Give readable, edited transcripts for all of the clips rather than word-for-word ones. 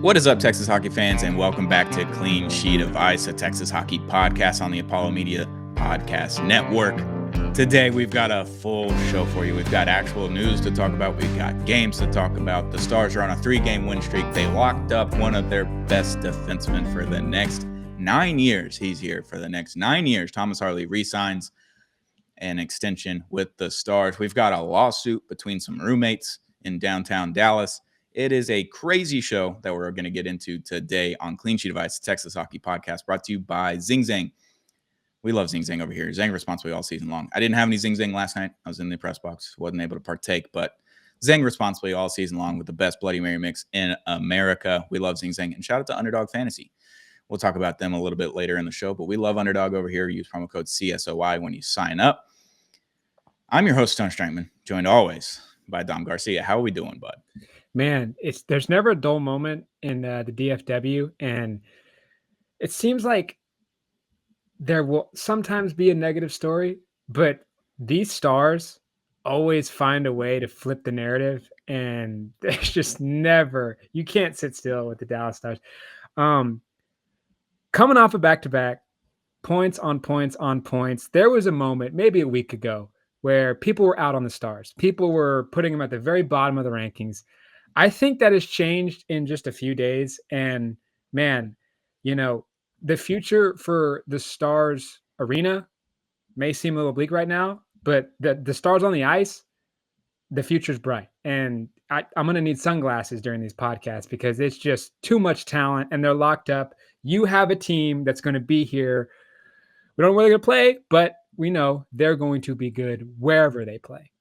What is up, Texas hockey fans, and welcome back to Clean Sheet of Ice, a Texas hockey podcast on the Apollo Media Podcast Network. Today, we've got a full show for you. We've got actual news to talk about. We've got games to talk about. The Stars are on a 3-game win streak. They locked up one of their best defensemen for the next 9 years. He's here for the next 9 years. Thomas Harley re-signs an extension with the Stars. We've got a lawsuit between some roommates in downtown Dallas. It is a crazy show that we're going to get into today on Clean Sheet of Ice, Texas Hockey Podcast, brought to you by Zing Zang. We love Zing Zang over here. Zang responsibly all season long. I didn't have any Zing Zang last night. I was in the press box. Wasn't able to partake, but Zang responsibly all season long with the best Bloody Mary mix in America. We love Zing Zang. And shout out to Underdog Fantasy. We'll talk about them a little bit later in the show, but we love Underdog over here. Use promo code CSOI when you sign up. I'm your host, Stone Strankman, joined always by Dom Garcia. How are we doing, bud? Man, there's never a dull moment in the DFW, and it seems like there will sometimes be a negative story, but these Stars always find a way to flip the narrative, and there's just never, you can't sit still with the Dallas Stars. Coming off a back-to-back, points on points on points, there was a moment maybe a week ago where people were out on the Stars. People were putting them at the very bottom of the rankings. I think that has changed in just a few days. And man, the future for the Stars arena may seem a little bleak right now, but the Stars on the ice, the future's bright. And I'm going to need sunglasses during these podcasts because it's just too much talent and they're locked up. You have a team that's going to be here. We don't know where they're going to play, but we know they're going to be good wherever they play.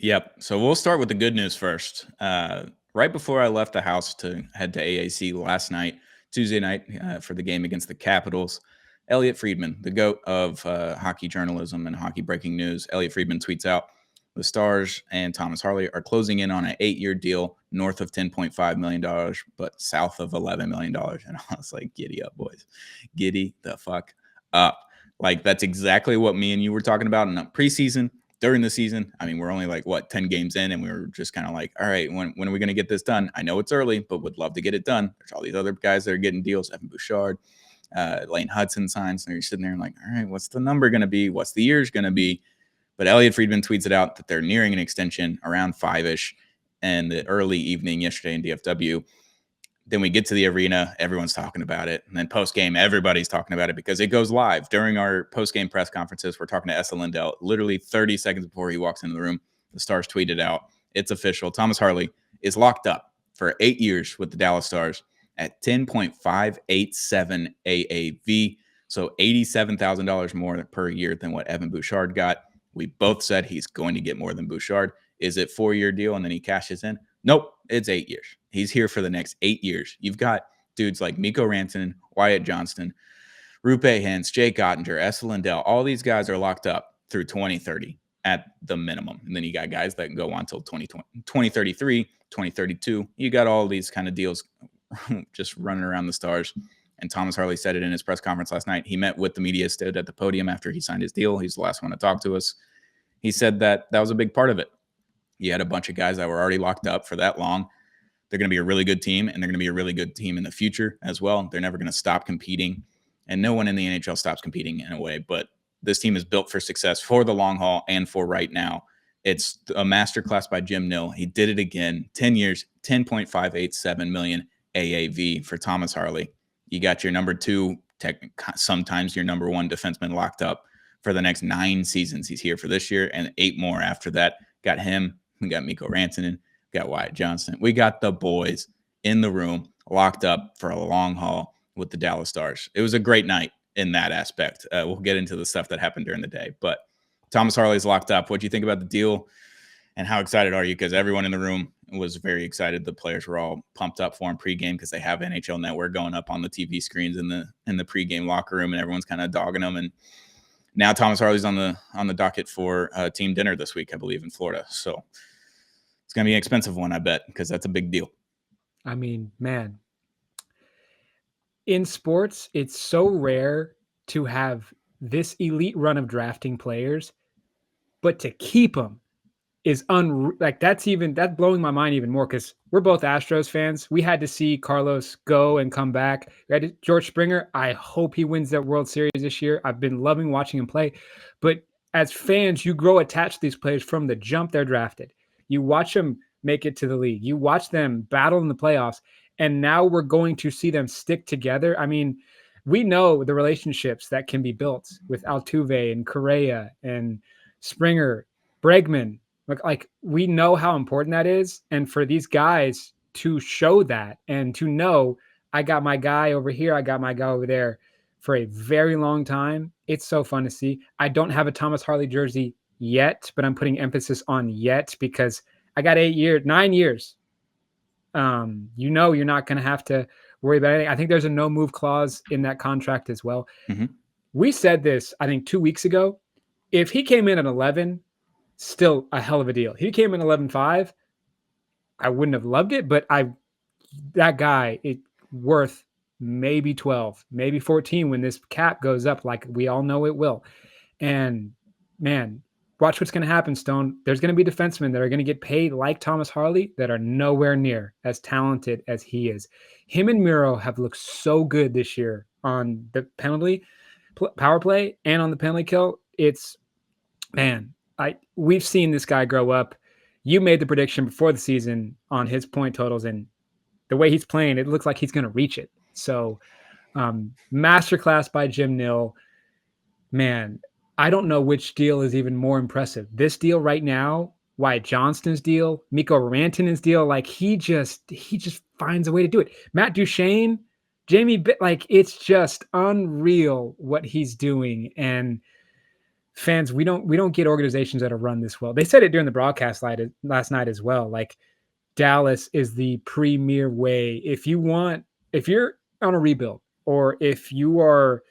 Yep. So we'll start with the good news first. Right before I left the house to head to AAC last night, Tuesday night, for the game against the Capitals, Elliot Friedman, the GOAT of hockey journalism and hockey breaking news, Elliot Friedman tweets out, the Stars and Thomas Harley are closing in on an 8-year deal north of $10.5 million, but south of $11 million. And I was like, giddy up, boys. Giddy the fuck up. Like, that's exactly what me and you were talking about in the preseason. During the season, I mean, we're only 10 games in, and we were just kind of like, all right, when are we going to get this done? I know it's early, but would love to get it done. There's all these other guys that are getting deals. Evan Bouchard, Lane Hudson signs. And you're sitting there and like, all right, what's the number going to be? What's the year's going to be? But Elliot Friedman tweets it out that they're nearing an extension around 5-ish in the early evening yesterday in DFW. Then we get to the arena, everyone's talking about it. And then post-game, everybody's talking about it because it goes live. During our post-game press conferences, we're talking to Esa Lindell. Literally 30 seconds before he walks into the room, the Stars tweeted out, it's official. Thomas Harley is locked up for 8 years with the Dallas Stars at $10.587 AAV. So $87,000 more per year than what Evan Bouchard got. We both said he's going to get more than Bouchard. Is it 4-year deal and then he cashes in? Nope, it's 8 years. He's here for the next 8 years. You've got dudes like Mikko Rantanen, Wyatt Johnston, Rupe Hintz, Jake Ottinger, Esa Lindell. All these guys are locked up through 2030 at the minimum. And then you got guys that can go on until 2033, 2032. You got all these kind of deals just running around the Stars. And Thomas Harley said it in his press conference last night. He met with the media, stood at the podium after he signed his deal. He's the last one to talk to us. He said that was a big part of it. You had a bunch of guys that were already locked up for that long. They're going to be a really good team, and they're going to be a really good team in the future as well. They're never going to stop competing, and no one in the NHL stops competing in a way. But this team is built for success for the long haul and for right now. It's a masterclass by Jim Nill. He did it again. 10 years, $10.587 million AAV for Thomas Harley. You got your number 2, sometimes your number 1 defenseman locked up for the next 9 seasons. He's here for this year and 8 more after that. Got him. We got Mikko Rantanen. We got Wyatt Johnston. We got the boys in the room locked up for a long haul with the Dallas Stars. It was a great night in that aspect. We'll get into the stuff that happened during the day. But Thomas Harley's locked up. What do you think about the deal? And how excited are you? Because everyone in the room was very excited. The players were all pumped up for him pregame because they have NHL Network going up on the TV screens in the pregame locker room, and everyone's kind of dogging them. And now Thomas Harley's on the docket for team dinner this week, I believe, in Florida. So it's going to be an expensive one, I bet, because that's a big deal. I mean, man, in sports, it's so rare to have this elite run of drafting players, but to keep them is that's blowing my mind even more because we're both Astros fans. We had to see Carlos go and come back. George Springer, I hope he wins that World Series this year. I've been loving watching him play. But as fans, you grow attached to these players from the jump they're drafted. You watch them make it to the league. You watch them battle in the playoffs. And now we're going to see them stick together. I mean, we know the relationships that can be built with Altuve and Correa and Springer, Bregman. Like we know how important that is. And for these guys to show that and to know I got my guy over here, I got my guy over there for a very long time, it's so fun to see. I don't have a Thomas Harley jersey yet, but I'm putting emphasis on yet because I got 9 years. You're not going to have to worry about anything. I think there's a no move clause in that contract as well. Mm-hmm. We said this, I think 2 weeks ago. If he came in at 11, still a hell of a deal. He came in 11.5. I wouldn't have loved it, but that guy is worth maybe 12, maybe 14 when this cap goes up, like we all know it will. And man, watch what's going to happen, Stone. There's going to be defensemen that are going to get paid like Thomas Harley that are nowhere near as talented as he is. Him and Miro have looked so good this year on the penalty power play and on the penalty kill. We've seen this guy grow up. You made the prediction before the season on his point totals, and the way he's playing, it looks like he's going to reach it. So, masterclass by Jim Nill. Man, I don't know which deal is even more impressive. This deal right now, Wyatt Johnston's deal, Mikko Rantanen's deal, like he just finds a way to do it. Matt Duchene, Jamie, it's just unreal what he's doing. And fans, we don't get organizations that are run this well. They said it during the broadcast last night as well. Like Dallas is the premier way. If you're on a rebuild or if you are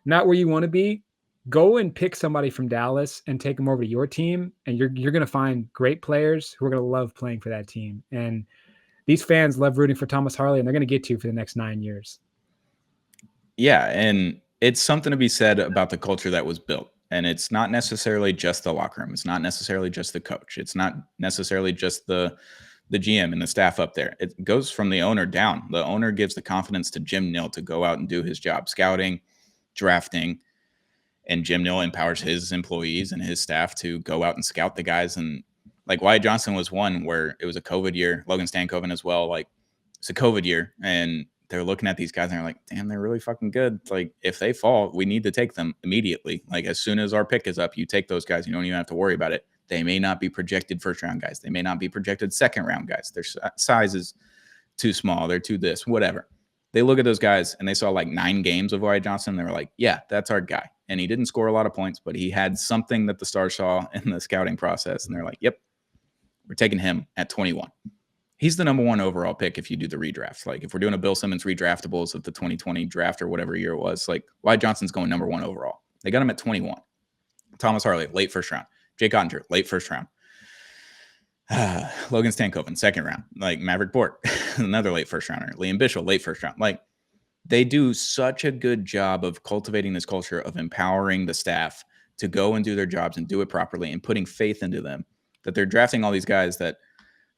not where you want to be, go and pick somebody from Dallas and take them over to your team. And you're going to find great players who are going to love playing for that team. And these fans love rooting for Thomas Harley, and they're going to get to for the next 9 years. Yeah. And it's something to be said about the culture that was built. And it's not necessarily just the locker room. It's not necessarily just the coach. It's not necessarily just the GM and the staff up there. It goes from the owner down. The owner gives the confidence to Jim Nill to go out and do his job, scouting, drafting, and Jim Nill empowers his employees and his staff to go out and scout the guys. And like Wyatt Johnston was one where it was a COVID year, Logan Stankoven as well. Like it's a COVID year and they're looking at these guys and they're like, damn, they're really fucking good. Like if they fall, we need to take them immediately. Like as soon as our pick is up, you take those guys. You don't even have to worry about it. They may not be projected first round guys. They may not be projected second round guys. Their size is too small. They're too this, whatever. They look at those guys and they saw like 9 games of Wyatt Johnston. They were like, yeah, that's our guy. And he didn't score a lot of points, but he had something that the Stars saw in the scouting process. And they're like, yep, we're taking him at 21. He's the number 1 overall pick if you do the redraft. Like if we're doing a Bill Simmons redraftables of the 2020 draft or whatever year it was, like Wyatt Johnston's going number 1 overall. They got him at 21. Thomas Harley, late first round. Jake Ottinger, late first round. Logan Stankoven, second round. Like Maverick Bort, another late first rounder. Liam Bichel, late first round. Like they do such a good job of cultivating this culture of empowering the staff to go and do their jobs and do it properly and putting faith into them that they're drafting all these guys that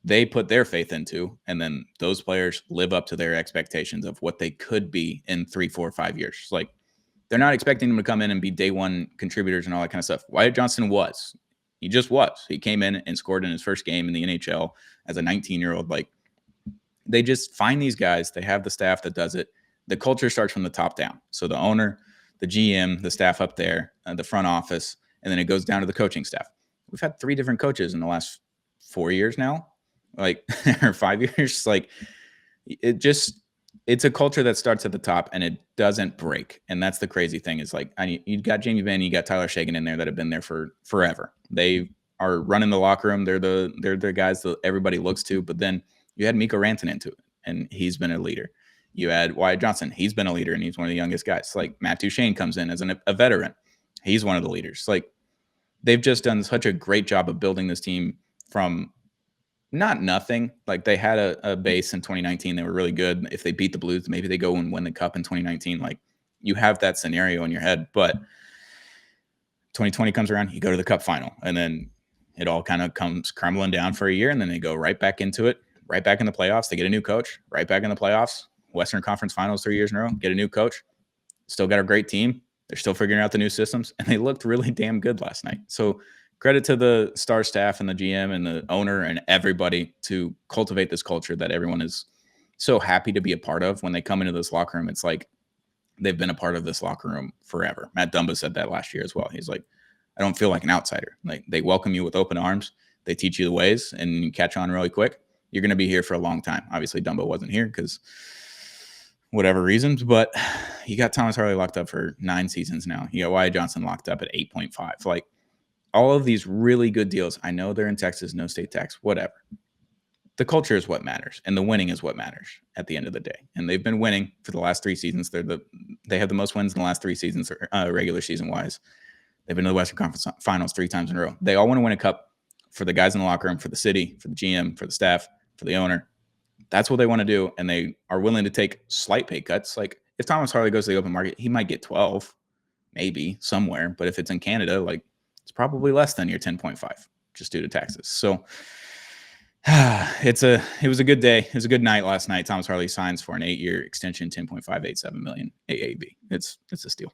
they put their faith into. And then those players live up to their expectations of what they could be in 3, 4, 5 years. Like they're not expecting them to come in and be day one contributors and all that kind of stuff. Wyatt Johnston was. He just was. He came in and scored in his first game in the NHL as a 19-year-old. Like they just find these guys. They have the staff that does it. The culture starts from the top down. So the owner, the GM, the staff up there, the front office, and then it goes down to the coaching staff. We've had 3 different coaches in the last 4 years now, like or 5 years. Like it's a culture that starts at the top and it doesn't break. And that's the crazy thing is like, you got Jamie Benn, you got Tyler Shagan in there that have been there for forever. They are running the locker room. They're the guys that everybody looks to. But then you had Mikko Rantanen into it, and he's been a leader. You had Wyatt Johnston. He's been a leader, and he's one of the youngest guys. Like Matt Duchene comes in as a veteran. He's one of the leaders. Like they've just done such a great job of building this team from not nothing. Like they had a base in 2019. They were really good. If they beat the Blues, maybe they go and win the cup in 2019. Like you have that scenario in your head, but 2020 comes around, you go to the cup final, and then it all kind of comes crumbling down for a year, and then they go right back into it, right back in the playoffs. They get a new coach, right back in the playoffs. Western Conference Finals 3 years in a row, get a new coach, still got a great team. They're still figuring out the new systems, and they looked really damn good last night. So credit to the Star staff and the GM and the owner and everybody to cultivate this culture that everyone is so happy to be a part of. When they come into this locker room, it's like they've been a part of this locker room forever. Matt Dumba said that last year as well. He's like, I don't feel like an outsider. Like, they welcome you with open arms. They teach you the ways, and you catch on really quick. You're going to be here for a long time. Obviously, Dumba wasn't here because whatever reasons, but you got Thomas Harley locked up for 9 seasons now. You got Wyatt Johnson locked up at 8.5. Like, all of these really good deals. I know they're in Texas, no state tax, whatever. The culture is what matters, and the winning is what matters at the end of the day. And they've been winning for the last 3 seasons. They have the most wins in the last 3 seasons, regular season wise. They've been to the Western Conference Finals 3 times in a row. They all want to win a cup for the guys in the locker room, for the city, for the GM, for the staff, for the owner. That's what they want to do, and they are willing to take slight pay cuts. Like, if Thomas Harley goes to the open market, he might get 12, maybe somewhere. But if it's in Canada, like, it's probably less than your 10.5 just due to taxes. So it was a good day. It was a good night last night. Thomas Harley signs for an 8-year extension, $10.587 million AAV. It's a steal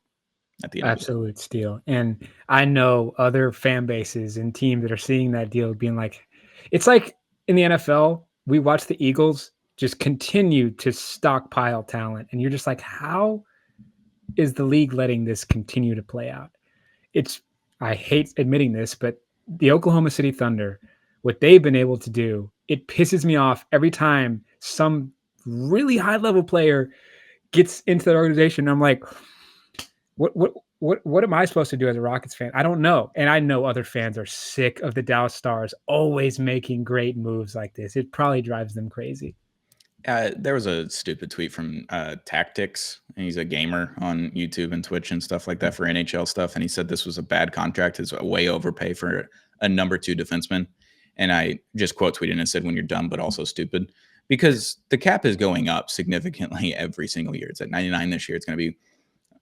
at the end. Absolute steal. And I know other fan bases and teams that are seeing that deal being like, it's like in the NFL, we watch the Eagles just continue to stockpile talent. And you're just like, how is the league letting this continue to play out? I hate admitting this, but the Oklahoma City Thunder, what they've been able to do, it pisses me off every time some really high level player gets into that organization. I'm like, what am I supposed to do as a Rockets fan? I don't know. And I know other fans are sick of the Dallas Stars always making great moves like this. It probably drives them crazy. There was a stupid tweet from Tactics, and he's a gamer on YouTube and Twitch and stuff like that for NHL stuff. And he said this was a bad contract. It's a way overpay for a number 2 defenseman. And I just quote tweeted and said, when you're dumb, but also stupid, because the cap is going up significantly every single year. It's at 99 this year. It's going to be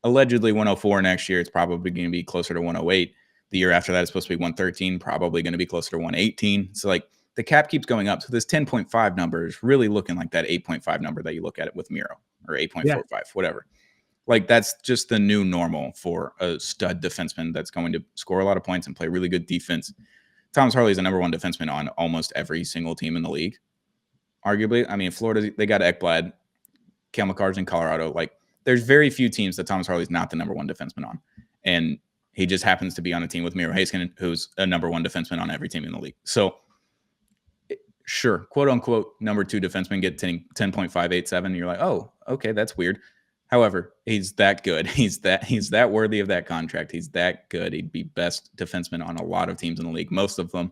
allegedly 104 next year. It's probably going to be closer to 108. The year after that, it's supposed to be 113, probably going to be closer to 118. So, like, the cap keeps going up. So this 10.5 number is really looking like that 8.5 number that you look at it with Miro, or 8.45, whatever. Like, that's just the new normal for a stud defenseman that's going to score a lot of points and play really good defense. Thomas Harley is the number 1 defenseman on almost every single team in the league, arguably. I mean, Florida, they got Ekblad, Cale Makar's in Colorado. Like, there's very few teams that Thomas Harley's not the number 1 defenseman on. And he just happens to be on a team with Miro Heiskanen, who's a number 1 defenseman on every team in the league. So, sure, quote unquote, number 2 defenseman get 10.587. You're like, oh, okay, that's weird. However, he's that good. He's that worthy of that contract. He's that good. He'd be best defenseman on a lot of teams in the league, most of them.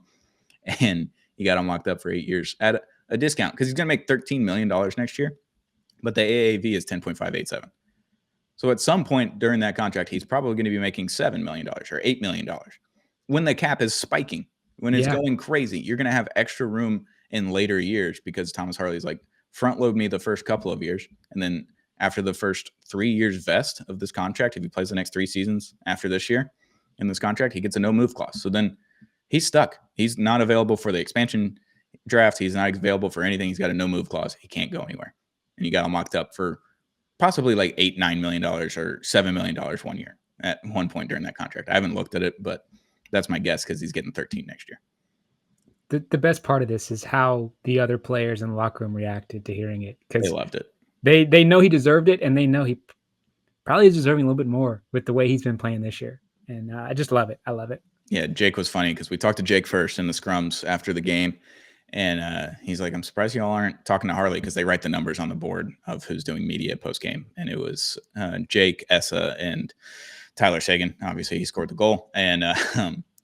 And you got him locked up for 8 years at a discount, because he's going to make $13 million next year, but the AAV is 10.587. So at some point during that contract, he's probably going to be making $7 million or $8 million. When the cap is spiking, when it's going crazy, you're going to have extra room in later years, because Thomas Harley's like, front load me the first couple of years, and then after the first 3 years vest of this contract, if he plays the next 3 seasons after this year in this contract, he gets a no move clause. So then he's stuck. He's not available for the expansion draft. He's not available for anything. He's got a no move clause. He can't go anywhere. And you got him locked up for possibly like $8-9 million or $7 million 1 year at one point during that contract. I haven't looked at it, but that's my guess, because he's getting 13 next year. The best part of this is how the other players in the locker room reacted to hearing it, because they loved it. They know he deserved it, and they know he probably is deserving a little bit more with the way he's been playing this year. And I just love it. I love it. Yeah, Jake was funny, because we talked to Jake first in the scrums after the game, and he's like, I'm surprised y'all aren't talking to Harley, because they write the numbers on the board of who's doing media post-game. And it was Jake, Essa, and Tyler Sagan. Obviously, he scored the goal. And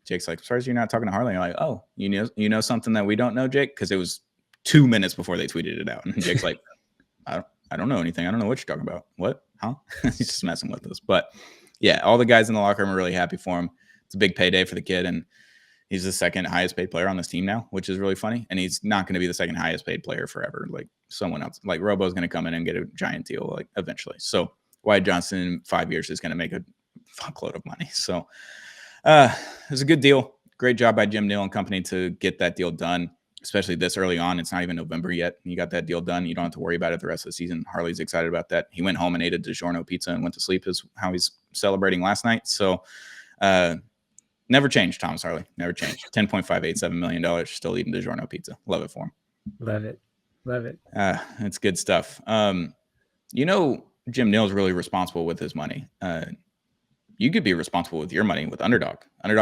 Jake's like, surprised you're not talking to Harley. I'm like, oh, you know something that we don't know, Jake? Because it was 2 minutes before they tweeted it out. And Jake's like, I don't know anything. I don't know what you're talking about. What? Huh? He's just messing with us. But yeah, all the guys in the locker room are really happy for him. It's a big payday for the kid, and he's the second highest paid player on this team now, which is really funny. And he's not going to be the second highest paid player forever. Like, someone else, like Robo's going to come in and get a giant deal, like, eventually. So Wyatt Johnson in 5 years is going to make a fuckload of money. So it was a good deal. great job by Jim Neal and company to get that deal done, especially this early on. It's not even November yet. You got that deal done. You don't have to worry about it the rest of the season. Harley's excited about that. He went home and ate a DiGiorno pizza and went to sleep, is how he's celebrating last night. So never changed, Thomas Harley. Never changed. $10.587 million, still eating DiGiorno pizza. Love it for him. Love it. Love it. It's good stuff. Jim Neal's really responsible with his money. You could be responsible with your money with Underdog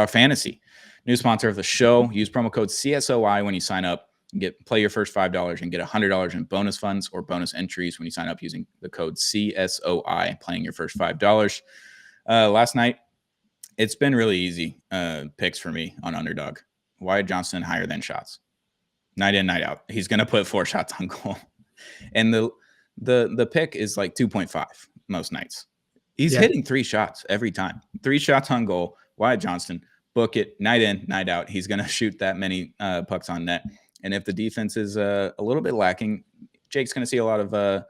Fantasy, new sponsor of the show. Use promo code CSOI when you sign up and play your first $5 and get $100 in bonus funds or bonus entries when you sign up using the code CSOI, playing your first $5. Last night, it's been really easy picks for me on Underdog. Wyatt Johnston higher than shots. Night in, night out. He's going to put 4 shots on goal. And the pick is like 2.5 most nights. He's hitting 3 shots every time. 3 shots on goal. Wyatt Johnston, book it. Night in, night out. He's going to shoot that many pucks on net. And if the defense is a little bit lacking, Jake's going to see a lot of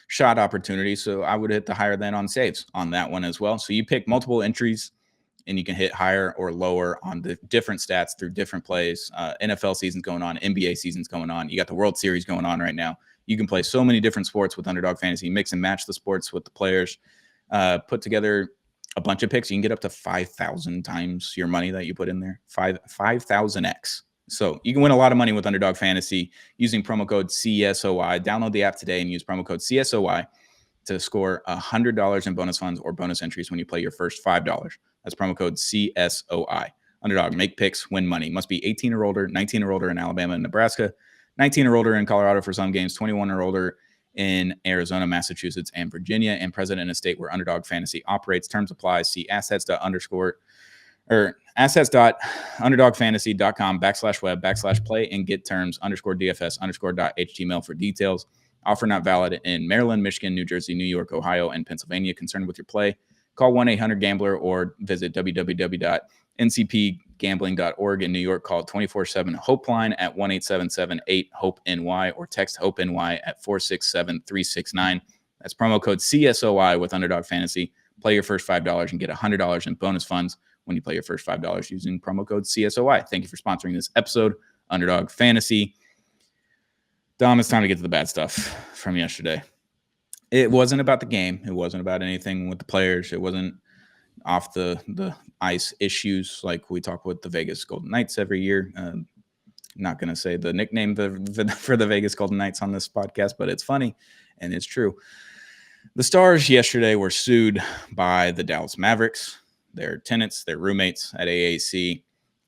shot opportunities. So I would hit the higher than on saves on that one as well. So you pick multiple entries, and you can hit higher or lower on the different stats through different plays. NFL season's going on. NBA season's going on. You got the World Series going on right now. You can play so many different sports with Underdog Fantasy. Mix and match the sports with the players. Put together a bunch of picks. You can get up to 5,000 times your money that you put in there. 5,000x. So you can win a lot of money with Underdog Fantasy using promo code CSOI. Download the app today and use promo code CSOI to score $100 in bonus funds or bonus entries when you play your first $5. That's promo code CSOI. Underdog, make picks, win money. Must be 18 or older, 19 or older in Alabama and Nebraska, 19 or older in Colorado for some games, 21 or older in Arizona, Massachusetts, and Virginia, and present in a state where Underdog Fantasy operates. Terms apply. See assets.underdogfantasy.com/web/play and get terms _DFS_.html for details. Offer not valid in Maryland, Michigan, New Jersey, New York, Ohio, and Pennsylvania. Concerned with your play? Call 1-800-GAMBLER or visit www.ncpgambling.org. In New York, call 24/7 HOPEline at 1-877-8-HOPE-NY or text HOPE-NY at 467-369. That's promo code CSOI with Underdog Fantasy. Play your first $5 and get $100 in bonus funds when you play your first $5 using promo code CSOI. Thank you for sponsoring this episode, Underdog Fantasy. Dom, it's time to get to the bad stuff from yesterday. It wasn't about the game. It wasn't about anything with the players. It wasn't off the ice issues like we talk with the Vegas Golden Knights every year. Not going to say the nickname for the Vegas Golden Knights on this podcast, but it's funny and it's true. The Stars yesterday were sued by the Dallas Mavericks, their tenants, their roommates at AAC.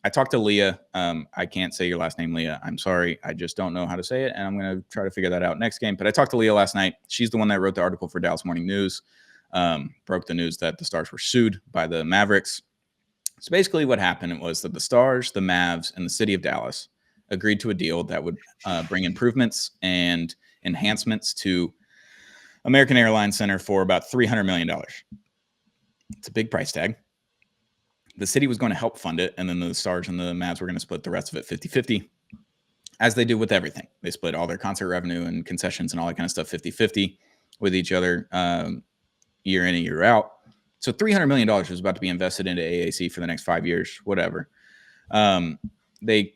I talked to Leah. I can't say your last name, Leah. I'm sorry. I just don't know how to say it, and I'm going to try to figure that out next game. But I talked to Leah last night. She's the one that wrote the article for Dallas Morning News, broke the news that the Stars were sued by the Mavericks. So basically what happened was that the Stars, the Mavs, and the city of Dallas agreed to a deal that would bring improvements and enhancements to American Airlines Center for about $300 million. It's a big price tag. The city was going to help fund it, and then the Stars and the Mavs were going to split the rest of it 50-50, as they do with everything. They split all their concert revenue and concessions and all that kind of stuff 50-50 with each other year in and year out. So $300 million was about to be invested into AAC for the next 5 years, whatever. They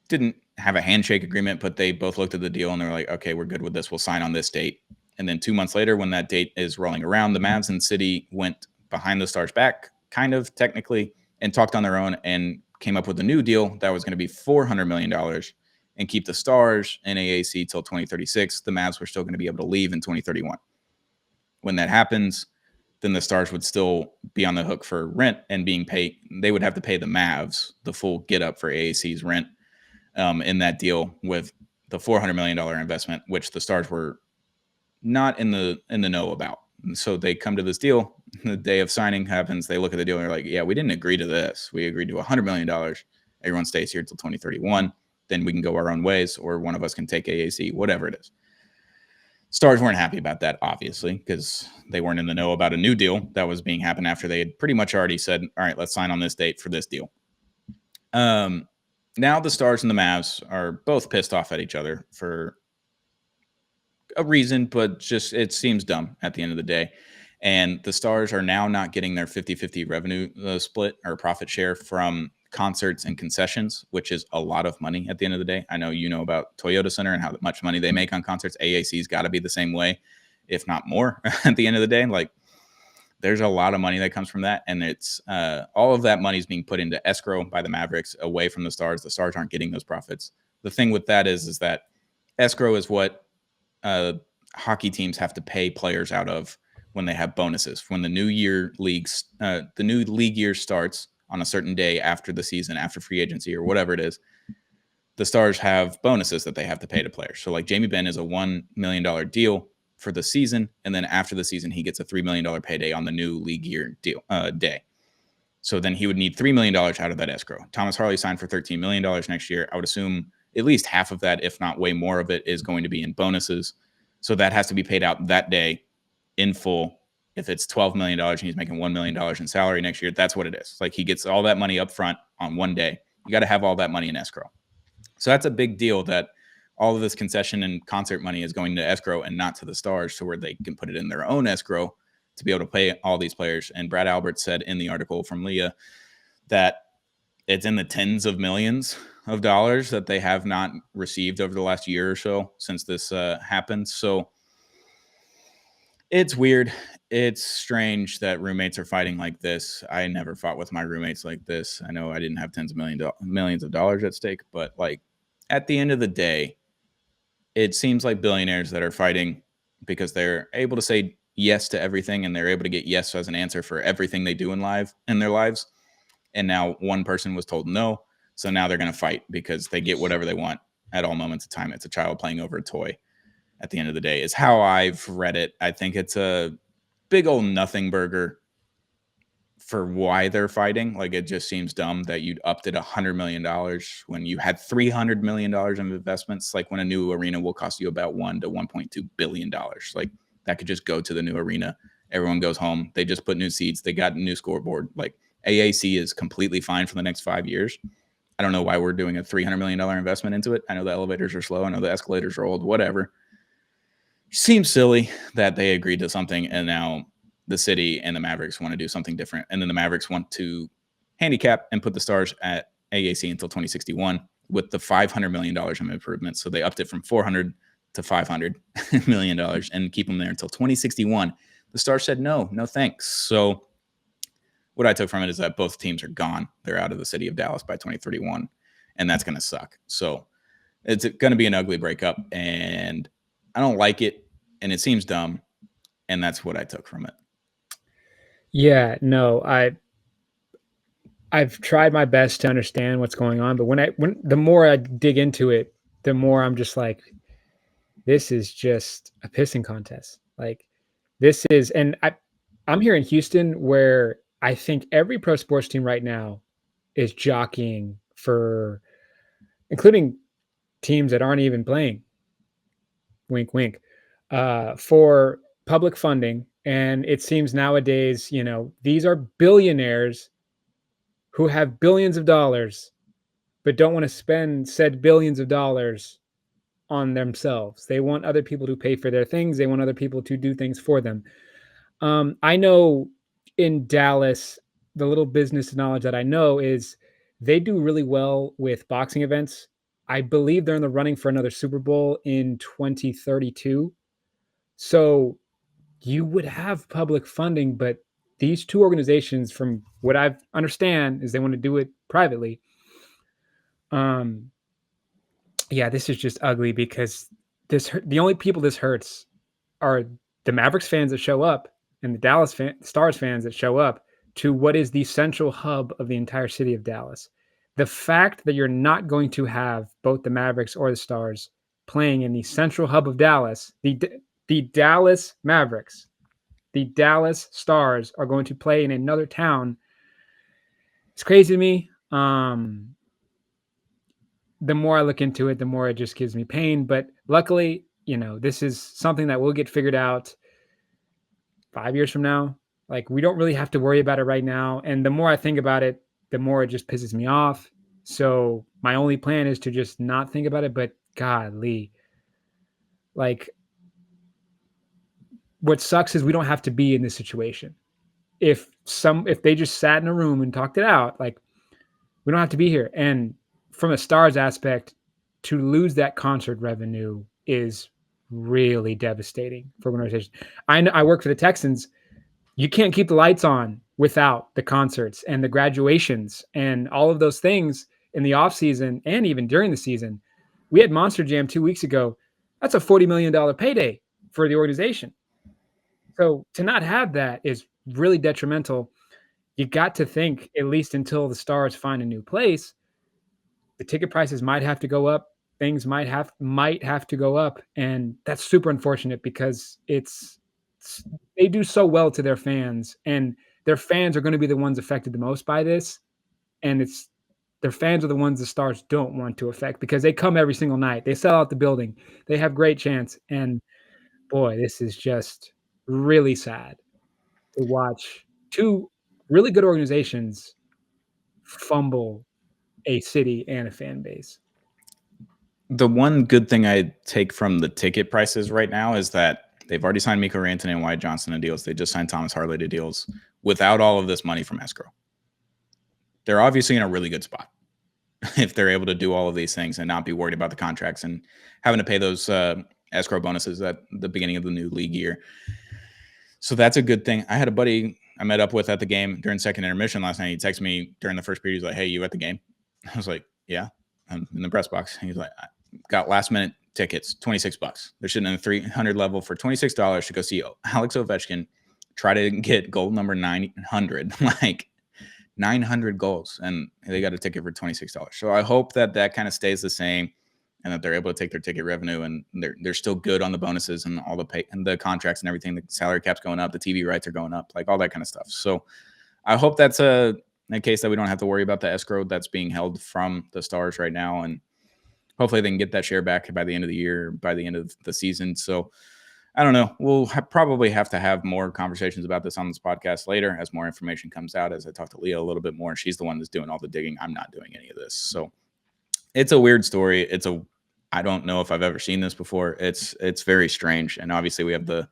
didn't have a handshake agreement, but they both looked at the deal and they were like, okay, we're good with this. We'll sign on this date. And then 2 months later, when that date is rolling around, the Mavs and city went behind the Stars' back, kind of technically, and talked on their own and came up with a new deal that was going to be $400 million and keep the Stars in AAC till 2036. The Mavs were still going to be able to leave in 2031. When that happens, then the Stars would still be on the hook for rent and being paid. They would have to pay the Mavs the full get up for AAC's rent in that deal with the $400 million investment, which the Stars were not in the know about. And so they come to this deal. The day of signing happens. They look at the deal and they're like, yeah, we didn't agree to this. We agreed to $100 million. Everyone stays here until 2031. Then we can go our own ways, or one of us can take AAC, whatever it is. Stars weren't happy about that, obviously, because they weren't in the know about a new deal that was being happened after they had pretty much already said, all right, let's sign on this date for this deal. Now the Stars and the Mavs are both pissed off at each other for a reason, but just it seems dumb at the end of the day. And the Stars are now not getting their 50-50 revenue split or profit share from concerts and concessions, which is a lot of money at the end of the day. I know you know about Toyota Center and how much money they make on concerts. AAC's got to be the same way, if not more, at the end of the day. Like, there's a lot of money that comes from that, and it's all of that money is being put into escrow by the Mavericks away from the Stars. The Stars aren't getting those profits. The thing with that is that escrow is what hockey teams have to pay players out of when they have bonuses. When the new league year starts on a certain day after the season, after free agency or whatever it is, the Stars have bonuses that they have to pay to players. So like Jamie Benn is a $1 million deal for the season, and then after the season, he gets a $3 million payday on the new league year deal day. So then he would need $3 million out of that escrow. Thomas Harley signed for $13 million next year. I would assume at least half of that, if not way more of it, is going to be in bonuses. So that has to be paid out that day in full. If it's $12 million and he's making $1 million in salary next year, that's what it is. Like, he gets all that money up front on one day. You got to have all that money in escrow. So that's a big deal, that all of this concession and concert money is going to escrow and not to the Stars, to where they can put it in their own escrow to be able to pay all these players. And Brad Albert said in the article from Leah that it's in the tens of millions of dollars that they have not received over the last year or so since this happened. So it's weird. It's strange that roommates are fighting like this. I never fought with my roommates like this. I know I didn't have tens of millions of dollars at stake, but like, at the end of the day, it seems like billionaires that are fighting because they're able to say yes to everything, and they're able to get yes as an answer for everything they do in their lives. And now one person was told no, so now they're going to fight because they get whatever they want at all moments of time. It's a child playing over a toy at the end of the day, is how I've read it. I think it's a big old nothing burger for why they're fighting. Like, it just seems dumb that you'd upped it $100 million when you had $300 million in investments. Like, when a new arena will cost you about $1 to $1.2 billion, like, that could just go to the new arena. Everyone goes home. They just put new seats. They got a new scoreboard. Like, AAC is completely fine for the next 5 years. I don't know why we're doing a $300 million investment into it. I know the elevators are slow. I know the escalators are old, whatever. Seems silly that they agreed to something, and now the city and the Mavericks want to do something different. And then the Mavericks want to handicap and put the Stars at AAC until 2061 with the $500 million in improvements. So they upped it from $400 to $500 million and keep them there until 2061. The Stars said, no thanks. So what I took from it is that both teams are gone. They're out of the city of Dallas by 2031, and that's going to suck. So it's going to be an ugly breakup, and I don't like it, and it seems dumb, and that's what I took from it. Yeah, no, I've tried my best to understand what's going on, but when the more I dig into it, the more I'm just like, this is just a pissing contest. Like, this is, and I'm here in Houston, where I think every pro sports team right now is jockeying for, including teams that aren't even playing, wink, wink, for public funding. And it seems nowadays, these are billionaires who have billions of dollars, but don't want to spend said billions of dollars on themselves. They want other people to pay for their things. They want other people to do things for them. I know in Dallas, the little business knowledge that I know is they do really well with boxing events. I believe they're in the running for another Super Bowl in 2032. So you would have public funding, but these two organizations, from what I understand, is they want to do it privately. Yeah, this is just ugly, because the only people this hurts are the Mavericks fans that show up and the Dallas Stars fans that show up to what is the central hub of the entire city of Dallas. The fact that you're not going to have both the Mavericks or the Stars playing in the central hub of Dallas, the Dallas Mavericks, the Dallas Stars are going to play in another town. It's crazy to me. The more I look into it, the more it just gives me pain. But luckily, this is something that will get figured out 5 years from now. Like, we don't really have to worry about it right now. And the more I think about it, the more it just pisses me off. So my only plan is to just not think about it. But golly, like, what sucks is we don't have to be in this situation. If they just sat in a room and talked it out, like, We don't have to be here. And from a Stars aspect, to lose that concert revenue is really devastating for an organization. I work for the Texans. You can't keep the lights on without the concerts and the graduations and all of those things in the off season and even during the season. We had Monster Jam 2 weeks ago. That's a $40 million payday for the organization. So to not have that is really detrimental. You got to think, at least until the Stars find a new place, the ticket prices might have to go up. Things might have to go up, and that's super unfortunate because they do so well to their fans, and their fans are going to be the ones affected the most by this. And it's their fans are the ones the Stars don't want to affect because they come every single night. They sell out the building. They have great chance, and boy, this is just really sad to watch two really good organizations fumble a city and a fan base. The one good thing I take from the ticket prices right now is that they've already signed Mikko Rantanen and Wyatt Johnson to deals. They just signed Thomas Harley to deals without all of this money from escrow. They're obviously in a really good spot if they're able to do all of these things and not be worried about the contracts and having to pay those escrow bonuses at the beginning of the new league year. So that's a good thing. I had a buddy I met up with at the game during second intermission last night. He texted me during the first period. He's like, "Hey, you at the game?" I was like, "Yeah, I'm in the press box." He's like, "I got last minute tickets, $26. They're sitting in the 300 level for $26 to go see Alex Ovechkin try to get goal number 900, like 900 goals, and they got a ticket for $26. So I hope that kind of stays the same, and that they're able to take their ticket revenue, and they're still good on the bonuses and all the pay and the contracts and everything. The salary cap's going up, the TV rights are going up, like all that kind of stuff. So I hope that's a case that we don't have to worry about the escrow that's being held from the Stars right now, and hopefully they can get that share back by the end of the year, by the end of the season. So I don't know. We'll probably have to have more conversations about this on this podcast later as more information comes out, as I talk to Leah a little bit more. She's the one that's doing all the digging. I'm not doing any of this. So it's a weird story. I don't know if I've ever seen this before. It's very strange. And obviously we have the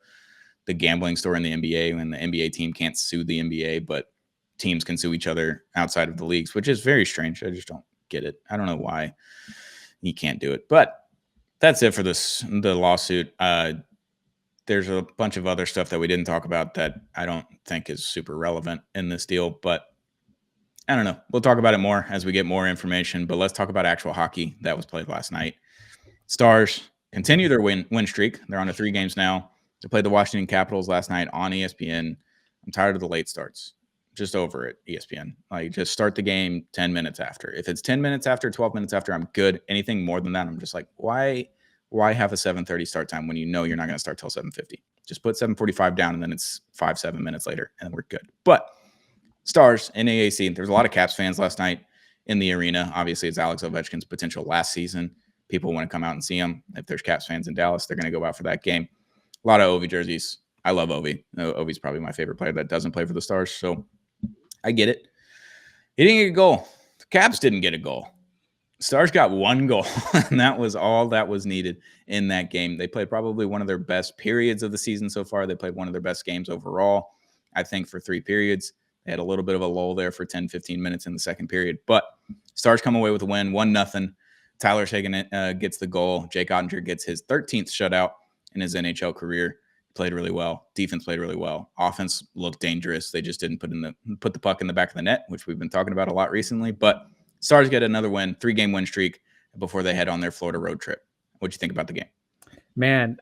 gambling story in the NBA, and the NBA team can't sue the NBA, but teams can sue each other outside of the leagues, which is very strange. I just don't get it. I don't know why you can't do it, but that's it for the lawsuit. There's a bunch of other stuff that we didn't talk about that I don't think is super relevant in this deal, but I don't know. We'll talk about it more as we get more information, but let's talk about actual hockey that was played last night. Stars continue their win streak. They're on to 3 games now. They played the Washington Capitals last night on ESPN. I'm tired of the late starts. Just over it, ESPN. Like, just start the game 10 minutes after. If it's 10 minutes after, 12 minutes after, I'm good. Anything more than that, I'm just like, why have a 7:30 start time when you know you're not going to start till 7:50? Just put 7:45 down, and then it's 5-7 minutes later, and we're good. But Stars in AAC, there's a lot of Caps fans last night in the arena. Obviously, it's Alex Ovechkin's potential last season. People want to come out and see him. If there's Caps fans in Dallas, they're going to go out for that game. A lot of Ovi jerseys. I love Ovi. Ovi's probably my favorite player that doesn't play for the Stars, so I get it. He didn't get a goal. The Caps didn't get a goal. Stars got 1 goal, and that was all that was needed in that game. They played probably one of their best periods of the season so far. They played one of their best games overall, I think, for 3 periods. They had a little bit of a lull there for 10, 15 minutes in the second period, but Stars come away with a win, 1-0. Tyler Seguin gets the goal. Jake Ottinger gets his 13th shutout in his NHL career. Played really well. Defense played really well. Offense looked dangerous. They just didn't put the puck in the back of the net, which we've been talking about a lot recently. But Stars get another win, 3-game win streak before they head on their Florida road trip. What'd you think about the game? Man,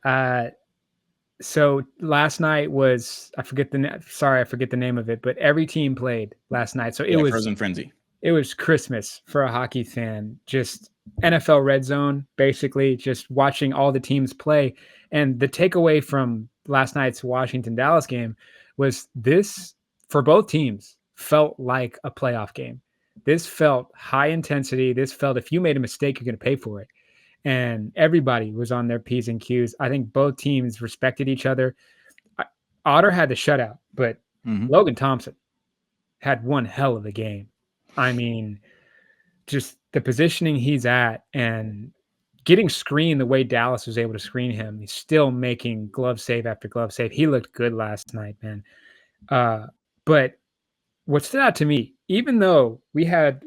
so last night was I forget the name of it, but every team played last night. So it was Frozen Frenzy. It was Christmas for a hockey fan. Just NFL Red Zone, basically, just watching all the teams play. And the takeaway from last night's Washington-Dallas game was this, for both teams, felt like a playoff game. This felt high intensity. This felt if you made a mistake, you're going to pay for it. And everybody was on their P's and Q's. I think both teams respected each other. Otter had the shutout, but Logan Thompson had one hell of a game. I mean, just the positioning he's at and getting screened the way Dallas was able to screen him. He's still making glove save after glove save. He looked good last night, man. But what stood out to me, even though we had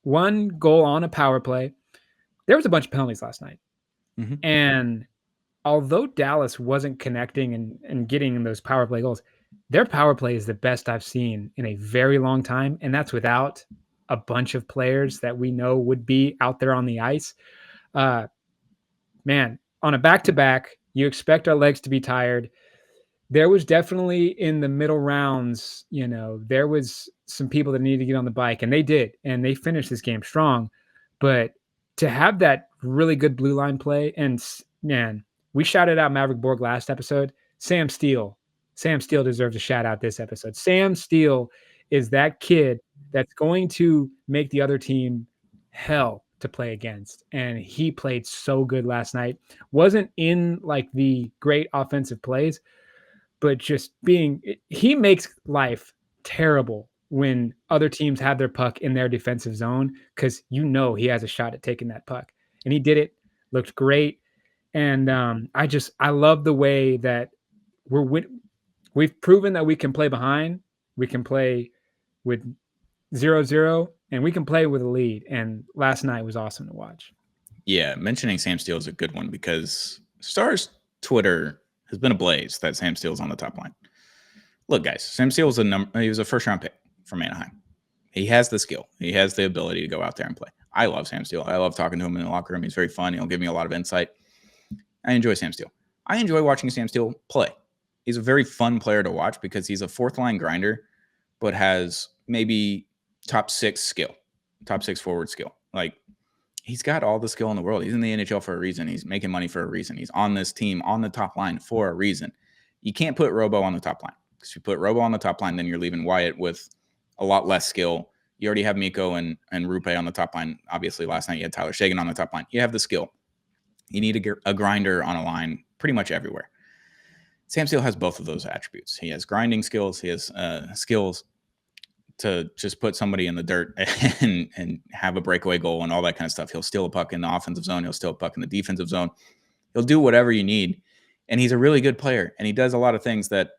one goal on a power play. There was a bunch of penalties last night. Mm-hmm. And although Dallas wasn't connecting and getting those power play goals, their power play is the best I've seen in a very long time. And that's without a bunch of players that we know would be out there on the ice. Uh, Man, on a back-to-back, you expect our legs to be tired. There was definitely in the middle rounds, there was some people that needed to get on the bike, and they did, and they finished this game strong. But to have that really good blue line play, and man, we shouted out Maverick Borg last episode. Sam Steele deserves a shout out this episode. Sam Steele is that kid that's going to make the other team hell to play against, and he played so good last night. Wasn't in like the great offensive plays, but just he makes life terrible when other teams have their puck in their defensive zone, because he has a shot at taking that puck, and he did it. Looked great. And I love the way that we've proven that we can play behind, we can play with 0-0, and we can play with a lead. And last night was awesome to watch. Yeah, mentioning Sam Steele is a good one because Stars Twitter has been ablaze that Sam Steele's on the top line. Look, guys, Sam Steele was he was a first-round pick from Anaheim. He has the skill. He has the ability to go out there and play. I love Sam Steele. I love talking to him in the locker room. He's very fun. He'll give me a lot of insight. I enjoy Sam Steele. I enjoy watching Sam Steele play. He's a very fun player to watch because he's a fourth-line grinder, but has maybe top six forward skill. Like, he's got all the skill in the world. He's in the NHL for a reason. He's making money for a reason. He's on this team on the top line for a reason. You can't put Robo on the top line, because if you put Robo on the top line, then you're leaving Wyatt with a lot less skill. You already have Mikko and Rupe on the top line. Obviously, last night you had Tyler Seguin on the top line. You have the skill. You need a grinder on a line pretty much everywhere. Sam Steele has both of those attributes. He has grinding skills. He has skills to just put somebody in the dirt and have a breakaway goal and all that kind of stuff. He'll steal a puck in the offensive zone. He'll steal a puck in the defensive zone. He'll do whatever you need. And he's a really good player. And he does a lot of things that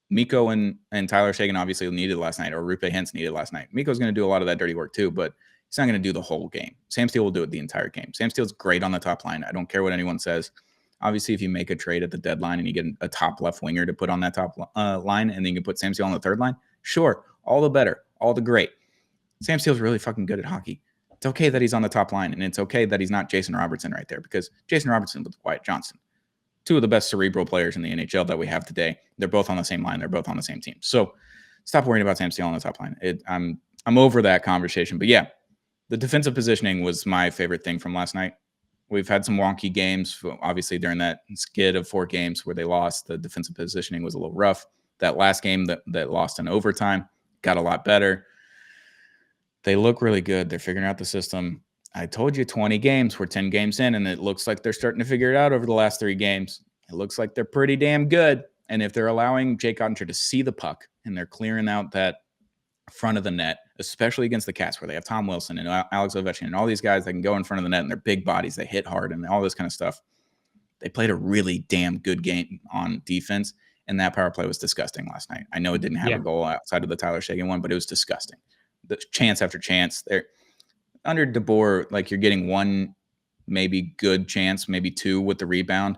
Mikko and Tyler Seguin obviously needed last night, or Rupe Hintz needed last night. Mikko's going to do a lot of that dirty work too, but he's not going to do the whole game. Sam Steele will do it the entire game. Sam Steele's great on the top line. I don't care what anyone says. Obviously, if you make a trade at the deadline and you get a top left winger to put on that top line, and then you can put Sam Steele on the third line, sure, all the better, all the great. Sam Steele's really fucking good at hockey. It's okay that he's on the top line, and it's okay that he's not Jason Robertson right there, because Jason Robertson with Wyatt Johnston, two of the best cerebral players in the NHL that we have today. They're both on the same line. They're both on the same team. So stop worrying about Sam Steele on the top line. I'm over that conversation. But yeah, the defensive positioning was my favorite thing from last night. We've had some wonky games. Obviously, during that skid of 4 games where they lost, the defensive positioning was a little rough. That last game that lost in overtime got a lot better. They look really good. They're figuring out the system. I told you 20 games. We're 10 games in, and it looks like they're starting to figure it out over the last 3 games. It looks like they're pretty damn good. And if they're allowing Jake Ottinger to see the puck and they're clearing out that front of the net, especially against the Cats, where they have Tom Wilson and Alex Ovechkin and all these guys that can go in front of the net, and they're big bodies, they hit hard and all this kind of stuff. They played a really damn good game on defense, and that power play was disgusting last night. I know it didn't have a goal outside of the Tyler Seguin one, but it was disgusting. The chance after chance. They're under DeBoer, like, you're getting one maybe good chance, maybe 2 with the rebound.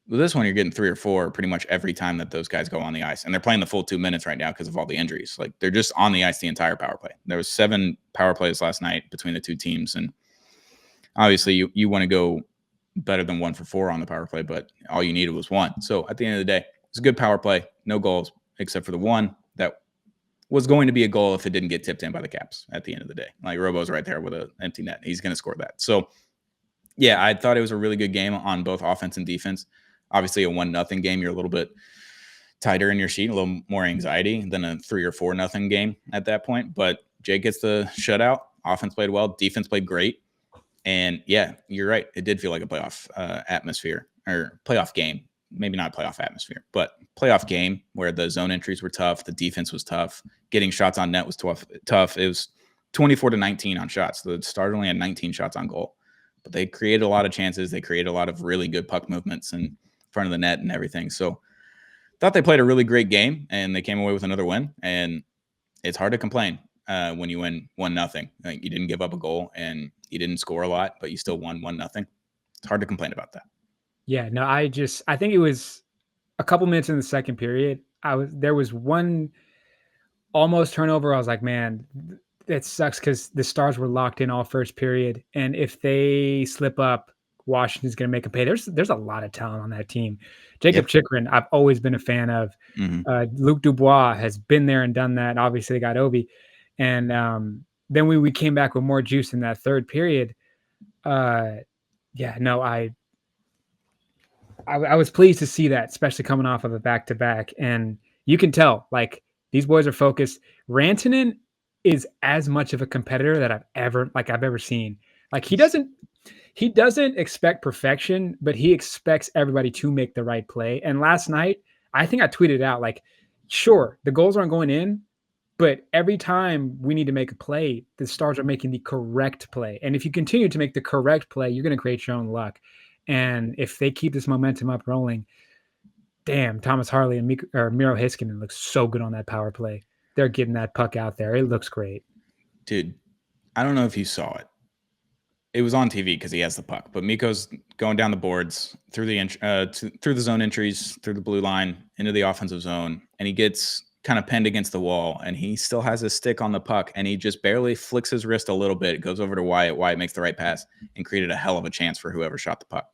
With this one, you're getting 3 or 4 pretty much every time that those guys go on the ice. And they're playing the full 2 minutes right now because of all the injuries. Like, they're just on the ice the entire power play. There was 7 power plays last night between the 2 teams. And obviously you want to go better than 1 for 4 on the power play, but all you needed was 1. So at the end of the day, it's a good power play. No goals except for the one that was going to be a goal if it didn't get tipped in by the Caps at the end of the day. Like, Robo's right there with an empty net. He's going to score that. So yeah, I thought it was a really good game on both offense and defense. Obviously, a 1-0 game, you're a little bit tighter in your seat, a little more anxiety than a 3 or 4-0 game at that point. But Jake gets the shutout. Offense played well. Defense played great. And yeah, you're right. It did feel like a playoff atmosphere, or playoff game. Maybe not playoff atmosphere, but playoff game where the zone entries were tough. The defense was tough. Getting shots on net was tough. It was 24-19 on shots. The Stars only had 19 shots on goal, but they created a lot of chances. They created a lot of really good puck movements in front of the net and everything. So thought they played a really great game, and they came away with another win, and it's hard to complain. when you win 1-0. Like, you didn't give up a goal and you didn't score a lot, but you still won 1-0. It's hard to complain about that. Yeah, no, I think it was a couple minutes in the second period. There was one almost turnover. I was like, man, that sucks because the Stars were locked in all first period, and if they slip up, Washington's going to make them pay. There's a lot of talent on that team. Jacob Yep. Chikrin, I've always been a fan of. Mm-hmm. Luc Dubois has been there and done that. Obviously, they got Obi, and then we came back with more juice in that third period. Yeah, no, I was pleased to see that, especially coming off of a back-to-back. And you can tell, like, these boys are focused. Rantanen is as much of a competitor that I've ever seen. Like, he doesn't expect perfection, but he expects everybody to make the right play. And last night, I think I tweeted out, like, sure, the goals aren't going in, but every time we need to make a play, the Stars are making the correct play. And if you continue to make the correct play, you're going to create your own luck. And if they keep this momentum up rolling, damn, Thomas Harley and Miro Heiskanen looks so good on that power play. They're getting that puck out there. It looks great. Dude, I don't know if you saw it. It was on TV because he has the puck, but Mikko's going down the boards through the zone entries, through the blue line, into the offensive zone, and he gets kind of pinned against the wall, and he still has his stick on the puck, and he just barely flicks his wrist a little bit. It goes over to Wyatt. Wyatt makes the right pass and created a hell of a chance for whoever shot the puck.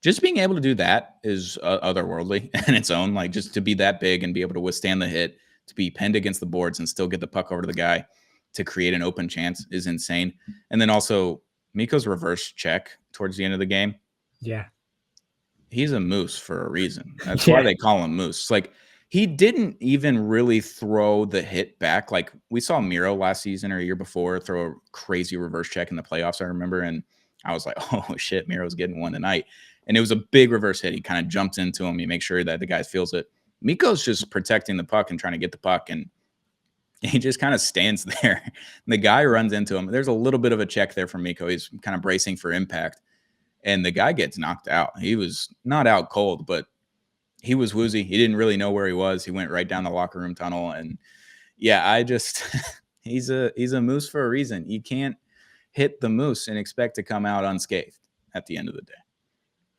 Just being able to do that is otherworldly in its own. Like, just to be that big and be able to withstand the hit, to be pinned against the boards and still get the puck over to the guy to create an open chance is insane. And then also Mikko's reverse check towards the end of the game. Yeah. He's a moose for a reason. That's why they call him Moose. Like, he didn't even really throw the hit back. Like, we saw Miro last season or a year before throw a crazy reverse check in the playoffs, I remember. And I was like, oh shit, Miro's getting one tonight. And it was a big reverse hit. He kind of jumps into him. You make sure that the guy feels it. Mikko's just protecting the puck and trying to get the puck, and he just kind of stands there. The guy runs into him. There's a little bit of a check there from Mikko. He's kind of bracing for impact, and the guy gets knocked out. He was not out cold, but he was woozy. He didn't really know where he was. He went right down the locker room tunnel, and yeah, I just he's a moose for a reason. You can't hit the moose and expect to come out unscathed at the end of the day.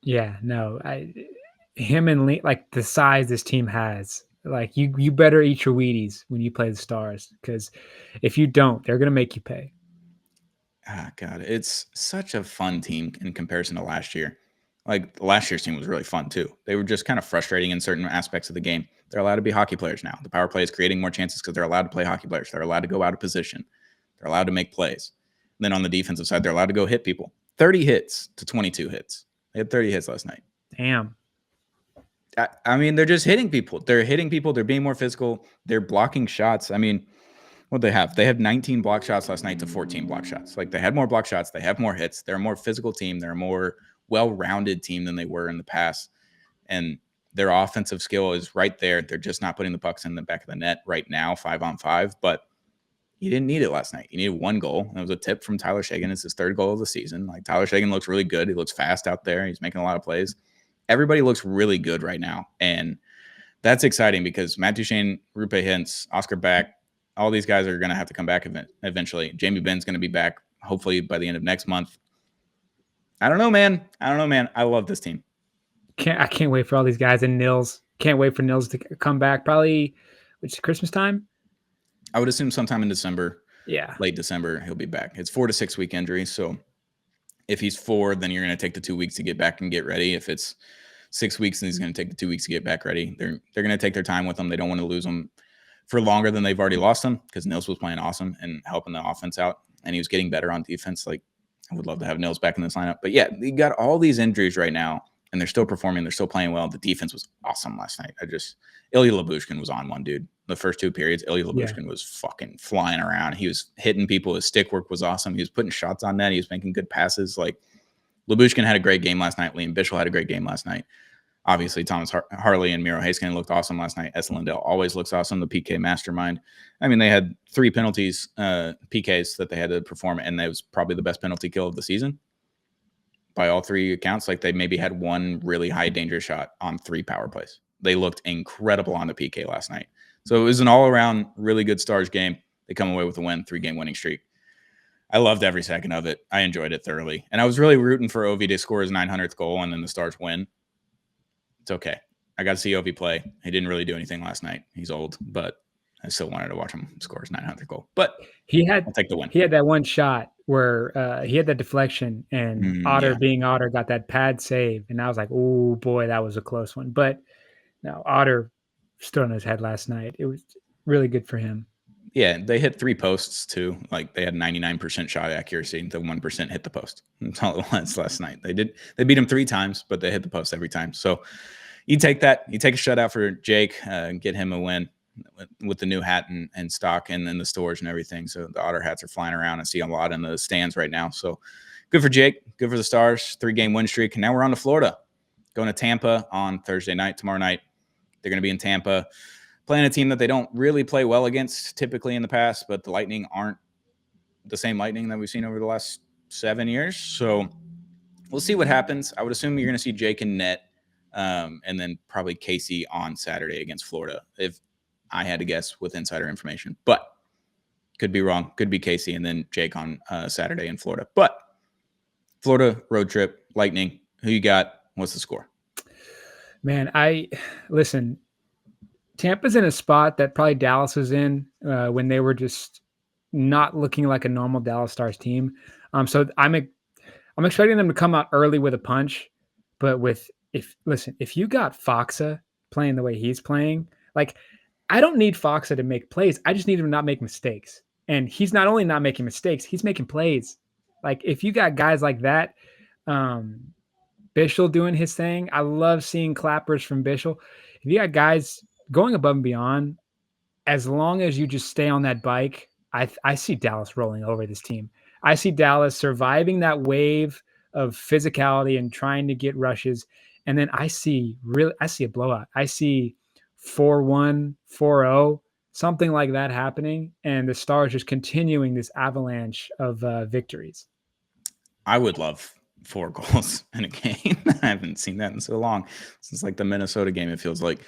Yeah, no, him and Lee, like, the size this team has, like, you better eat your Wheaties when you play the Stars, because if you don't, they're gonna make you pay. Ah, God, it's such a fun team in comparison to last year. Like, last year's team was really fun too. They were just kind of frustrating in certain aspects of the game. They're allowed to be hockey players now. The power play is creating more chances because they're allowed to play hockey players. They're allowed to go out of position. They're allowed to make plays. And then on the defensive side, they're allowed to go hit people. 30 hits to 22 hits. They had 30 hits last night. Damn. I mean, they're just hitting people. They're hitting people. They're being more physical. They're blocking shots. I mean, what they have? They had 19 block shots last night to 14 block shots. Like, they had more block shots. They have more hits. They're a more physical team. They're a more well-rounded team than they were in the past. And their offensive skill is right there. They're just not putting the pucks in the back of the net right now, 5-on-5. But you didn't need it last night. You needed one goal. And it was a tip from Tyler Seguin. It's his third goal of the season. Like, Tyler Seguin looks really good. He looks fast out there. He's making a lot of plays. Everybody looks really good right now. And that's exciting because Matt Duchene, Rupe Hintz, Oscar Back, all these guys are going to have to come back eventually. Jamie Benn's going to be back hopefully by the end of next month. I don't know, man. I love this team. I can't wait for all these guys. And Nils. Can't wait for Nils to come back. Probably, which is Christmas time? I would assume sometime in December. Yeah. Late December, he'll be back. It's 4 to 6 week injury. So if he's 4, then you're going to take the 2 weeks to get back and get ready. If it's 6 weeks, then he's going to take the 2 weeks to get back ready. They're going to take their time with him. They don't want to lose him for longer than they've already lost him, because Nils was playing awesome and helping the offense out, and he was getting better on defense. Like, I would love to have Nils back in this lineup. But yeah, you got all these injuries right now, and they're still performing. They're still playing well. The defense was awesome last night. Ilya Lyubushkin was on one, dude. The first 2 periods, Ilya Lyubushkin was fucking flying around. He was hitting people. His stick work was awesome. He was putting shots on net. He was making good passes. Like, Lyubushkin had a great game last night. Liam Bichel had a great game last night. Obviously, Thomas Harley and Miro Heiskanen looked awesome last night. Esa Lindell always looks awesome, the PK mastermind. I mean, they had 3 penalties, PKs that they had to perform, and that was probably the best penalty kill of the season by all 3 accounts. Like, they maybe had 1 really high danger shot on 3 power plays. They looked incredible on the PK last night. So it was an all-around really good Stars game. They come away with a win, 3-game winning streak. I loved every second of it. I enjoyed it thoroughly. And I was really rooting for Ovi to score his 900th goal and then the Stars win. It's okay. I got to see Ovi play. He didn't really do anything last night. He's old, but I still wanted to watch him score his 900th goal. But I'll take the win. He had that one shot where he had that deflection and Otter being Otter got that pad save. And I was like, oh, boy, that was a close one. But no, Otter stood on his head last night. It was really good for him. Yeah, they hit 3 posts too. Like they had 99% shot accuracy. The 1% hit the post. That's all it was last night. They beat him 3 times, but they hit the post every time. So you take that. You take a shutout for Jake and get him a win with the new hat and stock and then the stores and everything. So the Otter hats are flying around. I see a lot in the stands right now. So good for Jake. Good for the Stars. 3-game win streak. And now we're on to Florida. Going to Tampa on Thursday night. Tomorrow night, they're going to be in Tampa, playing a team that they don't really play well against typically in the past, but the Lightning aren't the same Lightning that we've seen over the last 7 years. So we'll see what happens. I would assume you're going to see Jake and net, and then probably Casey on Saturday against Florida, if I had to guess with insider information. But could be wrong. Could be Casey and then Jake on Saturday in Florida. But Florida road trip, Lightning, who you got? What's the score? Man, listen, Tampa's in a spot that probably Dallas was in when they were just not looking like a normal Dallas Stars team. So I'm expecting them to come out early with a punch, but if you got Foxa playing the way he's playing, like I don't need Foxa to make plays. I just need him to not make mistakes. And he's not only not making mistakes, he's making plays. Like if you got guys like that, Bischel doing his thing. I love seeing clappers from Bischel. If you got guys going above and beyond, as long as you just stay on that bike, I see Dallas rolling over this team. I see Dallas surviving that wave of physicality and trying to get rushes. And then I see a blowout. I see 4-1, 4-0, something like that happening. And the Stars just continuing this avalanche of victories. I would love 4 goals in a game. I haven't seen that in so long. Since like the Minnesota game, it feels like.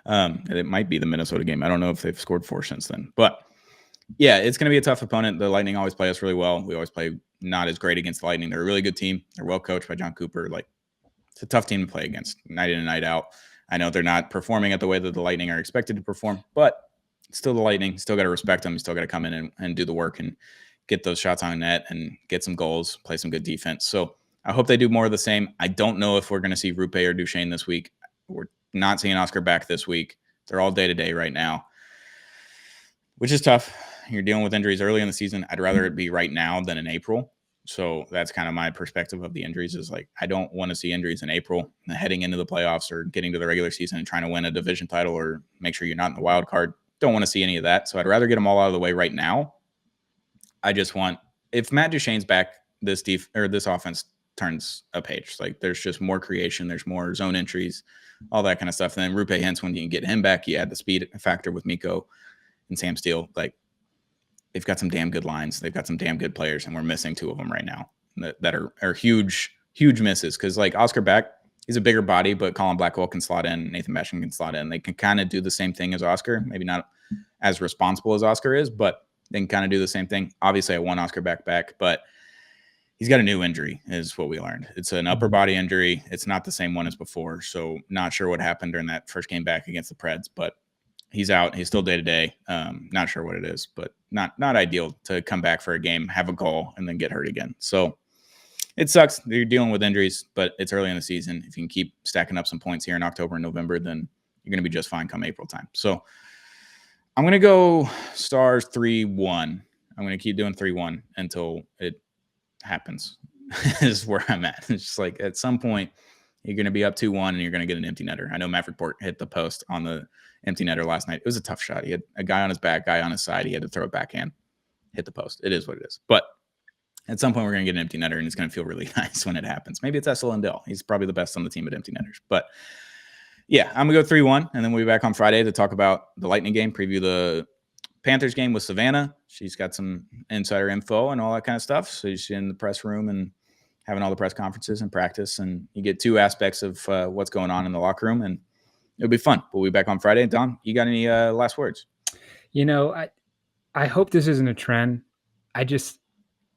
It might be the Minnesota game. I don't know if they've scored 4 since then. But yeah, it's going to be a tough opponent. The Lightning always play us really well. We always play not as great against the Lightning. They're a really good team. They're well coached by John Cooper. Like it's a tough team to play against night in and night out. I know they're not performing at the way that the Lightning are expected to perform, but it's still the Lightning. Still got to respect them. You still got to come in and do the work and get those shots on net and get some goals, play some good defense. So I hope they do more of the same. I don't know if we're going to see Rupe or Duchesne this week. We're not seeing Oscar back this week. They're all day-to-day right now, which is tough. You're dealing with injuries early in the season. I'd rather it be right now than in April. So that's kind of my perspective of the injuries is like, I don't want to see injuries in April heading into the playoffs or getting to the regular season and trying to win a division title or make sure you're not in the wild card. Don't want to see any of that. So I'd rather get them all out of the way right now. I just want, if Matt Duchene's back, this offense turns a page. Like there's just more creation. There's more zone entries, all that kind of stuff. And then Rupe Hintz, when you can get him back, you add the speed factor with Mikko and Sam Steele. Like they've got some damn good lines. They've got some damn good players, and we're missing 2 of them right now that are huge, huge misses. Because like Oscar Beck, he's a bigger body, but Colin Blackwell can slot in, Nathan Bastian can slot in. They can kind of do the same thing as Oscar. Maybe not as responsible as Oscar is, but they can kind of do the same thing. Obviously, I want Oscar Beck back, but he's got a new injury is what we learned. It's an upper body injury. It's not the same one as before. So not sure what happened during that first game back against the Preds, but he's out. He's still day-to-day. Not sure what it is, but not ideal to come back for a game, have a goal, and then get hurt again. So it sucks that you're dealing with injuries, but it's early in the season. If you can keep stacking up some points here in October and November, then you're going to be just fine come April time. So I'm going to go Stars 3-1. I'm going to keep doing 3-1 until it happens is where I'm at. It's just like at some point you're going to be up 2-1 and you're going to get an empty netter. I know Maverick Port hit the post on the empty netter last night. It was a tough shot. He had a guy on his back, guy on his side. He had to throw it backhand, hit the post. It is what it is. But at some point we're going to get an empty netter and it's going to feel really nice when it happens. Maybe it's Essel Lindell. He's probably the best on the team at empty netters. But yeah, I'm going to go 3-1 and then we'll be back on Friday to talk about the Lightning game, preview the Panthers game with Savannah. She's got some insider info and all that kind of stuff. So she's in the press room and having all the press conferences and practice. And you get 2 aspects of what's going on in the locker room. And it'll be fun. We'll be back on Friday. Don, you got any last words? You know, I hope this isn't a trend.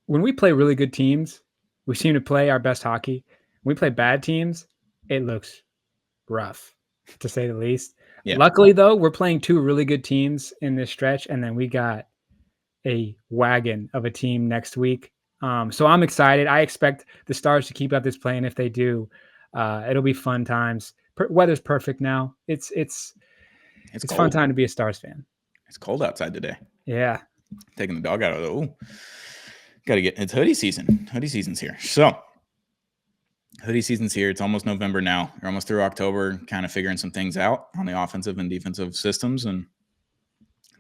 When we play really good teams, we seem to play our best hockey. When we play bad teams, it looks rough, to say the least. Yeah. Luckily, though, we're playing two really good teams in this stretch, and then we got a wagon of a team next week. So I'm excited. I expect the Stars to keep up this play, and if they do, it'll be fun times. Weather's perfect now. It's fun time to be a Stars fan. It's cold outside today. Yeah. Taking the dog out of the it's hoodie season. Hoodie season's here. So hoodie season's here. It's almost November now. We're almost through October, kind of figuring some things out on the offensive and defensive systems, and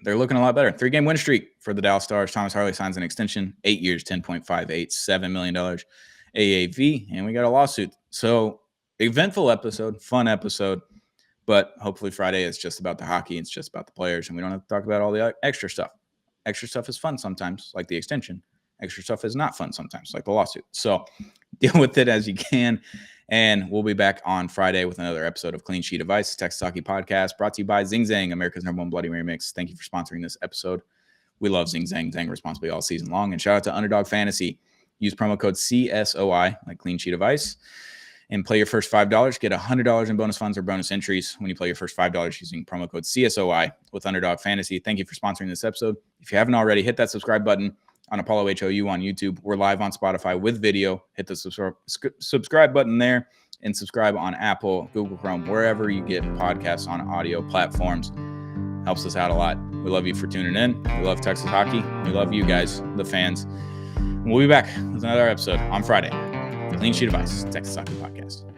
they're looking a lot better. 3-game win streak for the Dallas Stars. Thomas Harley signs an extension, 8 years, $10.58, $7 million AAV, and we got a lawsuit. So eventful episode, fun episode, but hopefully Friday is just about the hockey. It's just about the players, and we don't have to talk about all the extra stuff. Extra stuff is fun sometimes, like the extension. Extra stuff is not fun sometimes, like the lawsuit. So deal with it as you can. And we'll be back on Friday with another episode of Clean Sheet of Ice, Texas Hockey Podcast, brought to you by Zing Zang, America's #1 Bloody Mary Mix. Thank you for sponsoring this episode. We love Zing Zang. Zang responsibly all season long. And shout out to Underdog Fantasy. Use promo code CSOI, like Clean Sheet of Ice, and play your first $5. Get $100 in bonus funds or bonus entries when you play your first $5 using promo code CSOI with Underdog Fantasy. Thank you for sponsoring this episode. If you haven't already, hit that subscribe button on Apollo HOU on YouTube. We're live on Spotify with video. Hit the subscribe button there and subscribe on Apple, Google Chrome, wherever you get podcasts on audio platforms. Helps us out a lot. We love you for tuning in. We love Texas hockey. We love you guys, the fans. We'll be back with another episode on Friday. Clean Sheet of Ice, Texas Hockey Podcast.